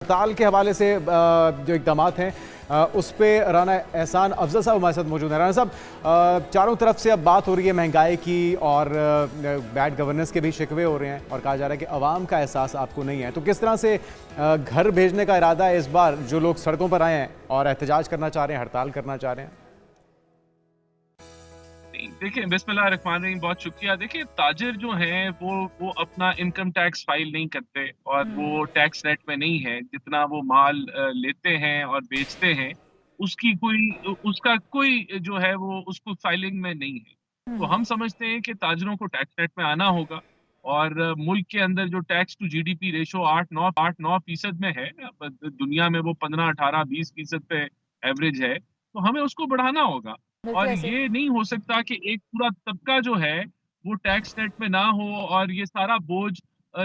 हड़ताल के हवाले से जो इक़दामात हैं उस पे राना एहसान अफजल साहब हमारे साथ मौजूद हैं। राना साहब, चारों तरफ से अब बात हो रही है महंगाई की और बैड गवर्नेंस के भी शिकवे हो रहे हैं और कहा जा रहा है कि अवाम का एहसास आपको नहीं है, तो किस तरह से घर भेजने का इरादा है इस बार जो लोग सड़कों पर आए हैं और एहतजाज करना चाह रहे हैं, हड़ताल करना चाह रहे हैं? देखिए, बिस्मिल्लाहिर्रहमानिर्रहीम, बहुत शुक्रिया। देखिए, ताजिर जो हैं वो अपना इनकम टैक्स फाइल नहीं करते और वो टैक्स नेट में नहीं है। जितना वो माल लेते हैं और बेचते हैं, उसका कोई जो है वो उसको फाइलिंग में नहीं है। तो हम समझते हैं कि ताजिरों को टैक्स नेट में आना होगा और मुल्क के अंदर जो टैक्स टू जीडीपी रेशो 8-9% में है, अब दुनिया में वो 15-18-20% पे एवरेज है, तो हमें उसको बढ़ाना होगा। बिल्कुल और ऐसे। ये नहीं हो सकता कि एक पूरा तबका जो है वो टैक्स नेट में ना हो और ये सारा बोझ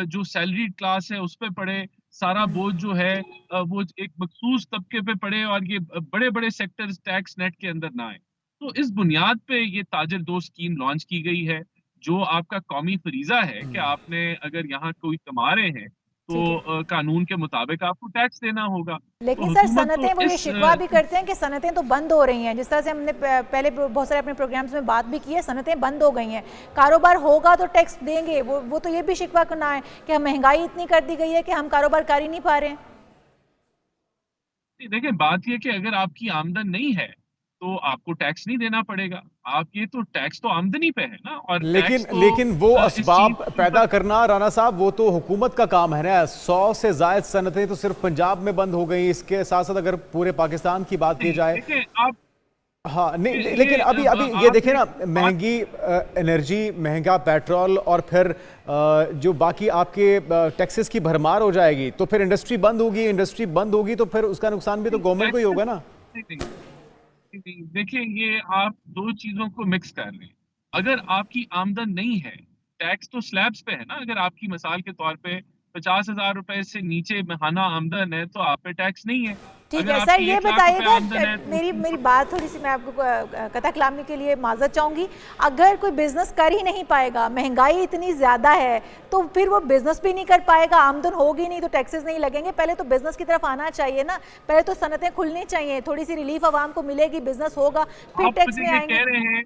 जो सैलरी क्लास है उस पे पड़े, सारा बोझ जो है वो एक मखसूस तबके पे पड़े और ये बड़े-बड़े सेक्टर्स टैक्स नेट के अंदर ना आए। तो इस बुनियाद पे ये ताजिर दोस्त स्कीम लॉन्च की गई है, जो आपका कौमी फरीज़ा है कि आपने अगर यहाँ कोई कमा रहे हैं, ठीक तो है। कानून के मुताबिक आपको टैक्स देना होगा। तो लेकिन सर हुकूमत सनतें को वो ये शिकवा भी करते हैं कि सनतें तो बंद हो रही हैं, जिस तरह से हमने पहले बहुत सारे अपने प्रोग्राम्स में बात भी की है, सनतें बंद हो गई हैं। कारोबार होगा तो टैक्स देंगे, वो तो ये भी शिकवा करना है कि हम महंगाई इतनी कर दी गई है कि हम कारोबार कर ही नहीं पा रहे हैं। देखिए, बात ये कि अगर आपकी आमदन नहीं है, तो आपको टैक्स नहीं देना पड़ेगा। आप ये तो टैक्स तो आमदनी पे है ना, और लेकिन टैक्स तो लेकिन वो इस चीज असबाब के पैदा ऊपर। करना राना साहब, वो तो हुकूमत का काम है ना। 100 से जायद सनतें तो सिर्फ पंजाब में बंद हो गई, इसके साथ साथ अगर पूरे पाकिस्तान की बात की नहीं, जाए। देखिए आप हाँ, नहीं नहीं, ये लेकिन अभी अभी ये देखिए आपने ना, बात। महंगी एनर्जी, महंगा पेट्रोल और फिर जो बाकी आपके टैक्सेस की भरमार हो जाएगी, तो फिर इंडस्ट्री बंद होगी। इंडस्ट्री बंद होगी तो फिर उसका नुकसान भी तो गवर्नमेंट को ही टैक्सेस होगा ना। नहीं, नहीं, देखिए, ये आप दो चीजों को मिक्स कर रहे हैं। अगर आपकी आमदन नहीं है, टैक्स तो स्लैब्स पे है ना। अगर आपकी मिसाल के तौर पे 50,000 रुपए से नीचे महाना आमदन है, तो आप पे टैक्स नहीं है। ठीक अगर है सर, आपकी ये 1 लाख रुपए बताइएगा, आमदन है, तो मेरी उसके मेरी ऊपर। बात थोड़ी सी मैं आपको कथा कलामी के लिए माजरत चाहूँगी। अगर कोई बिजनेस कर ही नहीं पाएगा, महंगाई इतनी ज़्यादा है, तो फिर वो बिजनेस भी नहीं कर पाएगा, आमदन होगी नहीं तो टैक्सेस नहीं लगेंगे। पहले तो बिजनेस की तरफ आना चाहिए ना, पहले तो सनतें खुलनी चाहिए, थोड़ी सी रिलीफ आवाम को मिलेगी, बिजनेस होगा, फिर आप टैक्स मुझे में ये आएंगे। कह रहे हैं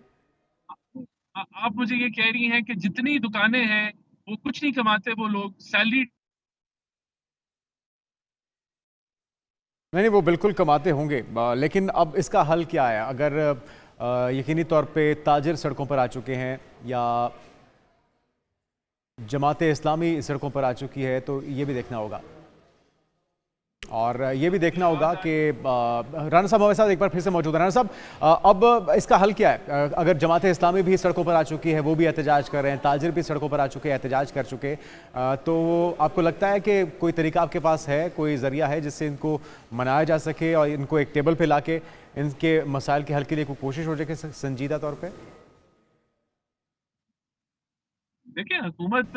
आप मुझे ये कह रही हैं कि जितनी दुकानें हैं, वो कुछ नहीं कमाते, वो लोग सैलरी। नहीं नहीं, वो बिल्कुल कमाते होंगे, लेकिन अब इसका हल क्या है? अगर यकीनी तौर पे ताजिर सड़कों पर आ चुके हैं या जमात इस्लामी सड़कों पर आ चुकी है, तो ये भी देखना होगा। और ये भी देखना होगा कि राना साहब हमारे साथ एक बार फिर से मौजूद है। राना साहब, अब इसका हल क्या है? अगर जमात इस्लामी भी सड़कों पर आ चुकी है, वो भी एहतजाज कर रहे हैं, ताजिर भी सड़कों पर आ चुके हैं, एहतजाज कर चुके, तो आपको लगता है कि कोई तरीका आपके पास है, कोई ज़रिया है जिससे इनको मनाया जा सके और इनको एक टेबल पर ला के इनके मसाइल के हल के लिए कोई कोशिश हो जाए संजीदा तौर पर? देखिए, हुकूमत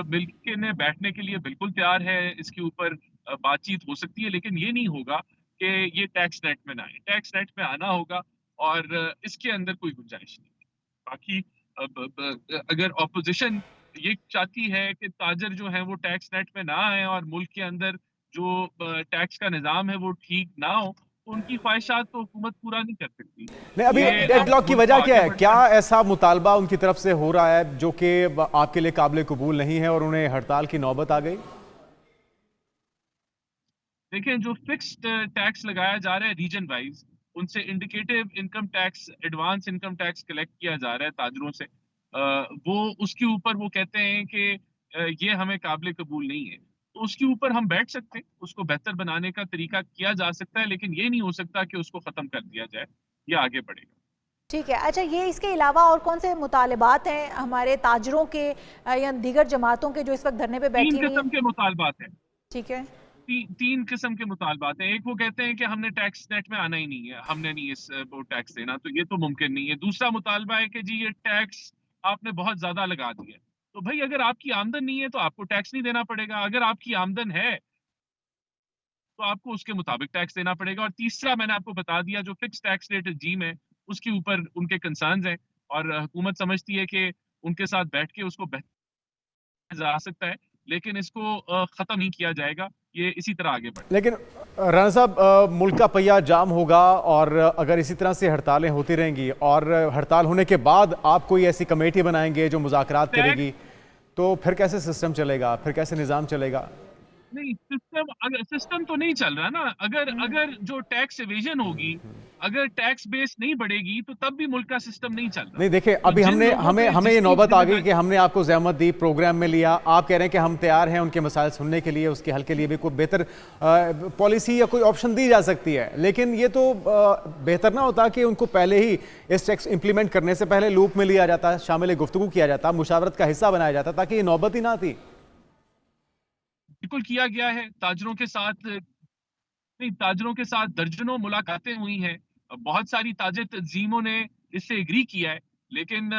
मिलके ने बैठने के लिए बिल्कुल तैयार है। इसके ऊपर बातचीत हो सकती है, लेकिन ये नहीं होगा कि ये टैक्स नेट में ना आए। टैक्स नेट में आना होगा और इसके अंदर कोई गुंजाइश नहीं है। बाकी अगर ऑपोजिशन ये चाहती है कि ताजर जो है वो टैक्स नेट में ना आए और मुल्क के अंदर जो टैक्स का निज़ाम है वो ठीक ना हो, तो उनकी ख्वाहिशात तो हुकूमत पूरा नहीं कर सकती। नहीं, अभी ये डेडलॉक की मुल्क को वजह क्या आगे है? क्या बढ़ना। ऐसा मुतालबा उनकी तरफ से हो रहा है जो कि आपके लिए काबिल कबूल नहीं है और उन्हें हड़ताल की नौबत आ गई? देखिए, जो फिक्स्ड टैक्स लगाया जा रहा है रीजन वाइज, उनसे indicative income tax, advance income tax collect किया जा रहा है ताजरों से। वो उसके ऊपर वो कहते हैं कि ये हमें काबिल कबूल नहीं है। तो उसके ऊपर हम बैठ सकते हैं, उसको बेहतर बनाने का तरीका किया जा सकता है, लेकिन ये नहीं हो सकता कि उसको खत्म कर दिया जाए। ये आगे बढ़ेगा। ठीक है। अच्छा, ये इसके अलावा और कौन से मुतालबात हैं हमारे ताजरों के या दीगर जमातों के जो इस वक्त धरने पे तीन बैठी हुई हैं? किस्म के मुतालबात हैं। ठीक है। तीन किस्म के मुतालबात हैं। एक वो कहते हैं कि हमने टैक्स नेट में आना ही नहीं है, हमने नहीं इस वो टैक्स देना, तो ये तो मुमकिन नहीं है। दूसरा मुतालबा है कि जी ये टैक्स आपने बहुत ज्यादा लगा दिया है। तो भाई, अगर आपकी आमदन नहीं है तो आपको टैक्स नहीं देना पड़ेगा। अगर आपकी आमदन है तो आपको उसके मुताबिक टैक्स देना पड़ेगा। और तीसरा मैंने आपको बता दिया, जो फिक्स टैक्स रेट जीम है, उसके ऊपर उनके कंसर्न्स हैं और हुकूमत समझती है कि उनके साथ बैठ के उसको बेहतर जा सकता है, लेकिन इसको खत्म नहीं किया जाएगा। ये इसी तरह आगे बढ़े। लेकिन राणा साहब, मुल्क का पहिया जाम होगा और अगर इसी तरह से हड़तालें होती रहेंगी और हड़ताल होने के बाद आप कोई ऐसी कमेटी बनाएंगे जो मुज़ाकरात करेगी, तो फिर कैसे सिस्टम चलेगा, फिर कैसे निज़ाम चलेगा? नहीं, सिस्टम तो नहीं चल रहा ना। अगर जो टैक्स एवेजन होगी, अगर टैक्स बेस नहीं बढ़ेगी, तो तब भी मुल्क का सिस्टम नहीं चल रहा। नहीं, देखिए, तो अभी जिन हमने लोगों हमें पे हमें ये जिसकी नौबत आ गई जिम्मेदारी- कि हमने आपको ज़हमत दी, प्रोग्राम में लिया, आप कह रहे हैं कि हम तैयार हैं उनके मसाइल सुनने के लिए, उसके हल के लिए भी कोई बेहतर पॉलिसी या कोई ऑप्शन दी जा सकती है। लेकिन ये तो बेहतर ना होता कि उनको पहले ही इस टैक्स इंप्लीमेंट करने से पहले लूप में लिया जाता, शामिल गुफ्तगू किया जाता, मुशावरत का हिस्सा बनाया जाता, ताकि ये नौबत ही ना आती। बिल्कुल किया गया है ताजरों के साथ। नहीं, ताजरों के साथ दर्जनों मुलाकातें हुई हैं। बहुत सारी ताजिर तंजीमों ने इससे एग्री किया है, लेकिन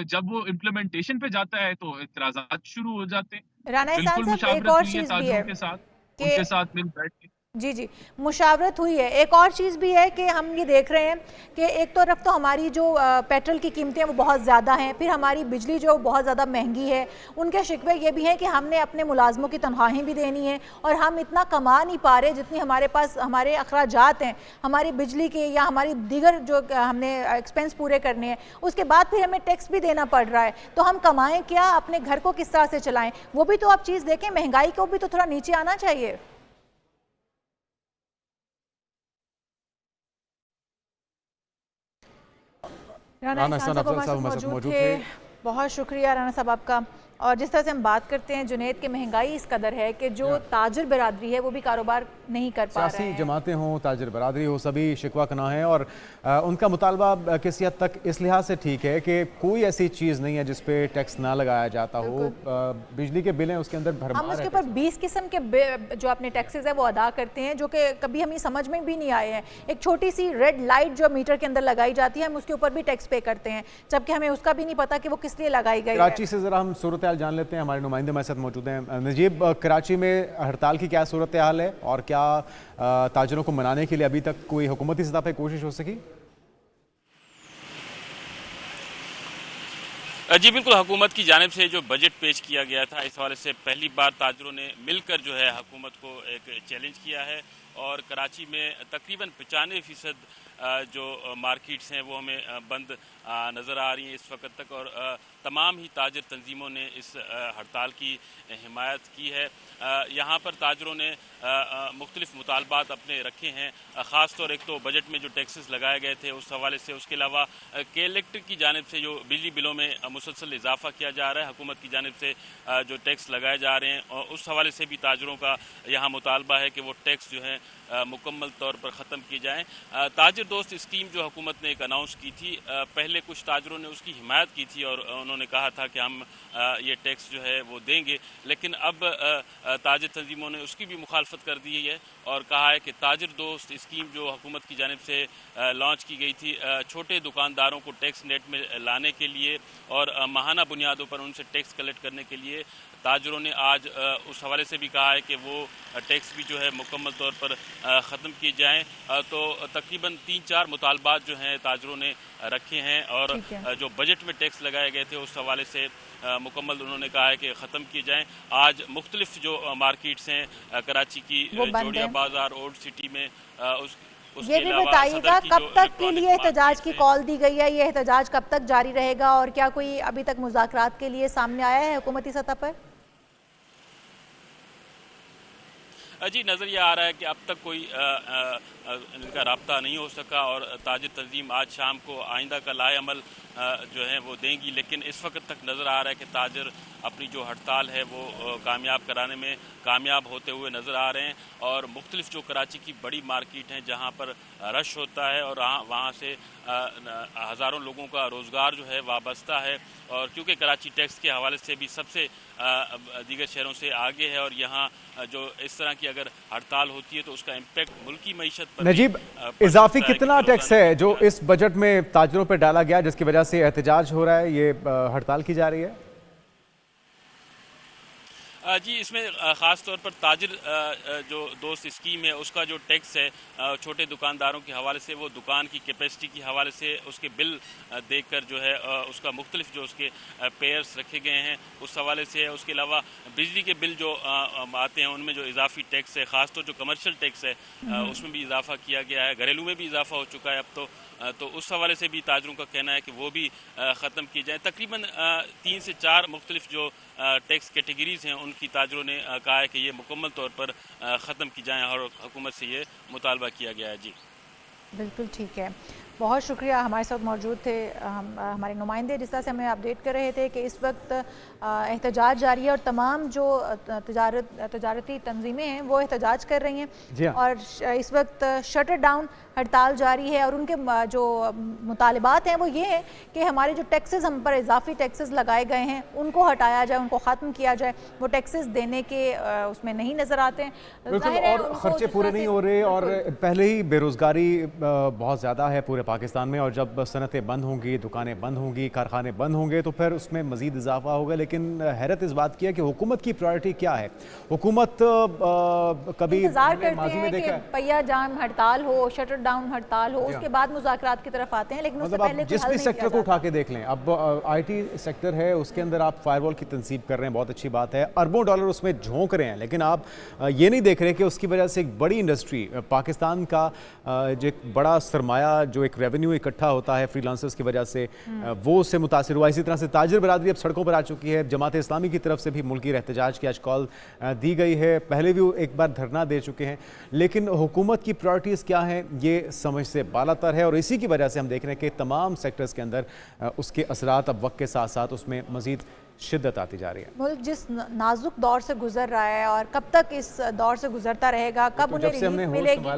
जब वो इम्प्लीमेंटेशन पे जाता है तो इतराजात शुरू हो जाते हैं। राणा एहसान बिल्कुल साहब, एक मुशावरत और हुई है चीज़ भी ताजरों है के साथ, कि उनके साथ मिल बैठ के। जी जी, मुशावरत हुई है। एक और चीज़ भी है कि हम ये देख रहे हैं कि एक तरफ तो हमारी जो पेट्रोल की कीमतें वो बहुत ज़्यादा हैं, फिर हमारी बिजली जो बहुत ज़्यादा महंगी है। उनके शिकवे ये भी हैं कि हमने अपने मुलाजमों की तनख्वाहें भी देनी है और हम इतना कमा नहीं पा रहे जितनी हमारे पास हमारे अखराजात हैं, हमारी बिजली के या हमारी दीगर जो हमने एक्सपेंस पूरे करने हैं, उसके बाद फिर हमें टैक्स भी देना पड़ रहा है। तो हम कमाएँ क्या, अपने घर को किस तरह से चलाएँ? वो भी तो आप चीज़ देखें, महंगाई को भी तो थोड़ा नीचे आना चाहिए। राणा एहसान साहब हमारे साथ मौजूद थे। बहुत शुक्रिया राणा साहब आपका। और जिस तरह से हम बात करते हैं जुनैद, की महंगाई इस कदर है कि जो ताजिर बरादरी है वो भी कारोबार नहीं कर पा रहे हैं। जमातें हों, ताजिर बरादरी हो, सभी शिकवा कना है और उनका मुतालबा किसी हद तक इस लिहाज से ठीक है कि कोई ऐसी चीज़ नहीं है जिस पे टैक्स ना लगाया जाता हो। बिजली के बिल हैं, उसके अंदर भरमार हम उसके ऊपर 20 किस्म के जो अपने टैक्सेस है वो अदा करते हैं, जो कि कभी हमें समझ में भी नहीं आए हैं। एक छोटी सी रेड लाइट जो मीटर के अंदर लगाई जाती है, हम उसके ऊपर भी टैक्स पे करते हैं, जबकि हमें उसका भी नहीं पता कि वो किस लिए लगाई गई है। कराची से ज़रा हम सूरत हाल जान लेते हैं, हमारे नुमाइंदे हमारे साथ मौजूद हैं। नजीब, कराची में हड़ताल की क्या सूरत हाल है और क्या ताजिरों को मनाने के लिए अभी तक कोई हुकूमती सतह पर कोशिश हो सकी? जी बिल्कुल, हुकूमत की जानिब से जो बजट पेश किया गया था, इस हवाले से पहली बार ताजरों ने मिलकर जो है हुकूमत को एक चैलेंज किया है और कराची में तकरीबन 95% जो मार्केट्स हैं वो हमें बंद नज़र आ रही हैं इस वक्त तक और तमाम ही ताजर तंजीमों ने इस हड़ताल की हिमायत की है। यहाँ पर ताजरों ने मुख्तलिफ मुतालबात अपने रखे हैं, ख़ास तौर एक तो बजट में जो टैक्सेस लगाए गए थे उस हवाले से, उसके अलावा के की जानिब से जो बिजली बिलों में मुसलसल इजाफा किया जा रहा है, हुकूमत की जानिब से जो टैक्स लगाए जा रहे हैं और उस हवाले से भी ताजरों का यहाँ मुतालबा है कि वो टैक्स जो है मुकम्मल तौर पर ख़त्म किए जाएँ। ताजिर दोस्त स्कीम जो हुकूमत ने एक अनाउंस की थी, पहले कुछ ताजरों ने उसकी हिमायत की थी और उन्होंने कहा था कि हम ये टैक्स जो है वो देंगे, लेकिन अब ताजिर तंजीमों ने उसकी भी मुखालफत कर दी है और कहा है कि ताजिर दोस्त स्कीम जो हुकूमत की जानिब से लॉन्च की गई थी, छोटे दुकानदारों को टैक्स नेट में लाने के लिए और माहाना बुनियादों पर उनसे टैक्स कलेक्ट करने के लिए ताजरों ने आज उस हवाले से भी कहा है कि वो टैक्स भी जो है मुकम्मल तौर पर ख़त्म किए जाएँ। तो तकरीबन 3-4 मुतालबात जो हैं ताजरों ने रखे हैं और जो बजट में टैक्स लगाए गए थे उस हवाले से मुकम्मल उन्होंने कहा है कि ख़त्म किए जाएँ। आज मुख्तलिफ जो मार्केट्स हैं कराची की, जोड़िया बाज़ार, ओल्ड सिटी में ये भी बताइएगा कब तक के लिए एहतजाज की कॉल दी गई है, ये एहतजाज कब तक जारी रहेगा और क्या कोई अभी तक मुज़ाकरात के लिए सामने आया है हुकूमती सतह पर? जी नज़र ये आ रहा है कि अब तक कोई इनका रब्ता नहीं हो सका और ताजिर तंजीम आज शाम को आइंदा का लाए अमल जो है वो देंगी, लेकिन इस वक्त तक नज़र आ रहा है कि ताजिर अपनी जो हड़ताल है वो कामयाब कराने में कामयाब होते हुए नज़र आ रहे हैं और मुख्तलिफ जो कराची की बड़ी मार्केट हैं जहाँ पर रश होता है और वहाँ से हज़ारों लोगों का रोज़गार जो है वाबस्ता है और क्योंकि कराची टैक्स के हवाले से भी सबसे दीगर शहरों से आगे है और यहाँ जो इस तरह की अगर हड़ताल होती है तो उसका इम्पैक्ट मुल्की मईशत पर। नजीब, इजाफी कितना टैक्स है जो इस बजट में ताजरों पर डाला गया जिसकी वजह से एहतजाज हो रहा है, ये हड़ताल की जा रही है? जी, इसमें ख़ास तौर पर ताजिर जो दोस्त स्कीम है उसका जो टैक्स है छोटे दुकानदारों के हवाले से, वो दुकान की कैपेसिटी के हवाले से उसके बिल देखकर जो है उसका मुख्तलिफ जो उसके पेयर्स रखे गए हैं उस हवाले से है। उसके अलावा बिजली के बिल जो आते हैं उनमें जो इजाफी टैक्स है, ख़ासतौर जो कमर्शियल टैक्स है उसमें भी इजाफा किया गया है, घरेलू में भी इजाफा हो चुका है अब तो उस हवाले से भी ताजरों का कहना है कि वो भी ख़त्म की जाए। तकरीबन 3 से 4 मुख्तलिफ जो टैक्स कैटेगरीज़ हैं उनकी ताजरों ने कहा है कि ये मुकम्मल तौर पर ख़त्म की जाएँ और हुकूमत से ये मुतालबा किया गया है। जी बिल्कुल ठीक है, बहुत शुक्रिया। हमारे साथ मौजूद थे हमारे नुमाइंदे, जिस तरह से हमें अपडेट कर रहे थे कि इस वक्त एहतजाज जारी है और तमाम जो तजारती तंजीमें हैं वो एहतजाज कर रही हैं और इस वक्त शटर डाउन हड़ताल जारी है और उनके जो मुतालिबात हैं वो ये है कि हमारे जो टैक्सेस हम पर इजाफी टैक्सेस लगाए गए हैं उनको हटाया जाए, उनको ख़त्म किया जाए। वो टैक्सेस देने के उसमें नहीं नज़र आते हैं, और खर्चे पूरे नहीं हो रहे और पहले ही बेरोज़गारी बहुत ज़्यादा है पूरे पाकिस्तान में, और जब सनतें बंद होंगी, दुकानें बंद होंगी, कारखाने बंद होंगे तो फिर उसमें मज़ीद इजाफा होगा। लेकिन हैरत इस बात की है कि हुकूमत की प्रायोरिटी क्या है। हुकूमत कभी माजी में देखा है पहिया जाम हड़ताल हो, शटर डाउन हड़ताल हो, उसके बाद मुज़ाकरात की तरफ आते हैं, लेकिन उससे पहले जिस भी सेक्टर को उठा के देख लें, अब IT सेक्टर है उसके अंदर आप फायरवॉल की तनसीब कर रहे हैं, बहुत अच्छी बात है, अरबों डॉलर उसमें झोंक रहे हैं, लेकिन आप ये नहीं देख रहे कि उसकी वजह से एक बड़ी इंडस्ट्री पाकिस्तान का जो एक बड़ा सरमाया जो एक रेवेन्यू इकट्ठा होता है फ्रीलांसर्स की वजह से वो उससे मुतासिर हुआ। इसी तरह से ताजिर बरादरी अब सड़कों पर आ चुकी है। जमात इस्लामी की तरफ से भी मुल्की एहतजाज की आज कॉल दी गई है, पहले भी वो एक बार धरना दे चुके हैं, लेकिन हुकूमत की प्रायोरिटीज़ क्या हैं ये समझ से बालातर है और इसी की वजह से हम देख रहे हैं कि तमाम सेक्टर्स के अंदर उसके असरात अब वक्त के साथ साथ उसमें मज़ीद शिद्दत आती जा रही है। मुल्क जिस नाजुक दौर से गुजर रहा है और कब तक इस दौर से गुजरता रहेगा, कब उन्हें रिलीफ मिलेगी,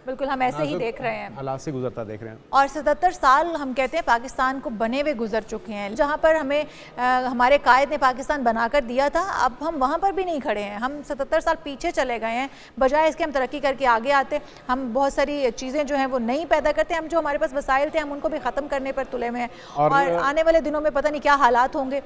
बिल्कुल हम ऐसे ही देख रहे हैं, हालात से गुजरता देख रहे हैं। और 77 साल हम कहते हैं पाकिस्तान को बने हुए गुजर चुके हैं। जहाँ पर हमें हमारे कायद ने पाकिस्तान बनाकर दिया था, अब हम वहाँ पर भी नहीं खड़े हैं, हम 77 साल पीछे चले गए हैं। बजाय इसके हम तरक्की करके आगे आते, हम बहुत सारी चीज़ें जो हैं वो नहीं पैदा करते, हम जो हमारे पास वसाइल थे हम उनको भी ख़त्म करने पर तुले में हैं और आने वाले दिनों में पता नहीं क्या हालात होंगे।